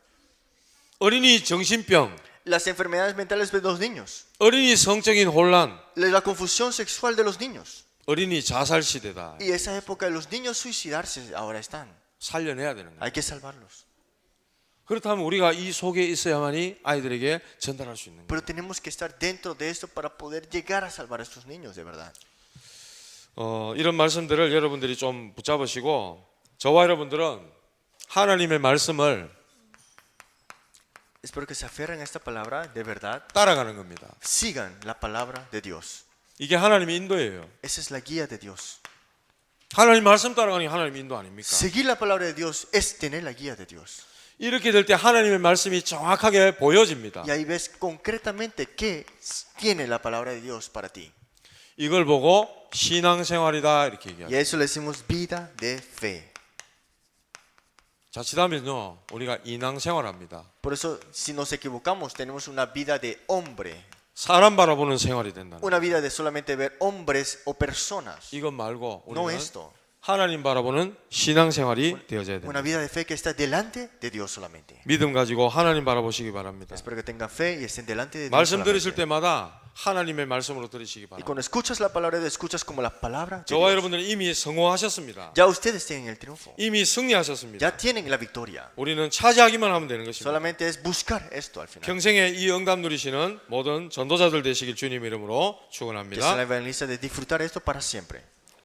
어린이 정신병, Las enfermedades mentales de los niños, 어린이 성적인 혼란, la confusión sexual de los niños. 어린이 자살 시대다. Y esa época de los niños suicidarse ahora están. 살려내야 되는 거예요. Hay que salvarlos. 그렇다면 우리가 이 속에 있어야만이 아이들에게 전달할 수 있는 거예요. Pero tenemos que estar dentro de esto para poder llegar a salvar a estos niños de verdad. 이런 말씀들을 여러분들이 좀 붙잡으시고 저와 여러분들은 하나님의 말씀을 Espero que se aferren a esta palabra de verdad. 따라가는 겁니다. Sigan la palabra de Dios. 이게 하나님의 인도예요. Esa es la guía de Dios. 하나님 말씀 따라가는 게 하나님의 인도 아닙니까? Seguir la palabra de Dios es tener la guía de Dios. 이렇게 될 때 하나님의 말씀이 정확하게 보여집니다. Y ahí ves concretamente qué tiene la palabra de Dios para ti. 이걸 보고 신앙생활이다 이렇게 Y 얘기합니다. a eso le decimos vida de fe. 자칫하면요 우리가 인앙생활합니다. Por eso, si nos equivocamos, tenemos una vida de hombre. 사람 바라보는 생활이 된다는 Una vida de solamente ver hombres o personas. 이것 말고 No 우리는 esto. 하나님 바라보는 신앙생활이 되어져야 Una 됩니다. vida de fe que está delante de Dios solamente. 믿음 가지고 하나님 바라보시기 바랍니다. Espero que tengan fe y estén delante de Dios 말씀 들으실 solamente. 때마다 하나님의 말씀으로 들으시기 Y 바랍니다. cuando escuchas la palabra de Dios, escuchas como la palabra de 저와 Dios. 여러분들은 이미 성공하셨습니다. Ya ustedes tienen el triunfo. 이미 승리하셨습니다. Ya tienen la victoria. 우리는 차지하기만 하면 되는 것입니다. Solamente es buscar esto al final. 평생에 이 응답 누리시는 모든 전도자들 되시길 주님 이름으로 Que 축원합니다. sea la evangelista de disfrutar esto para siempre.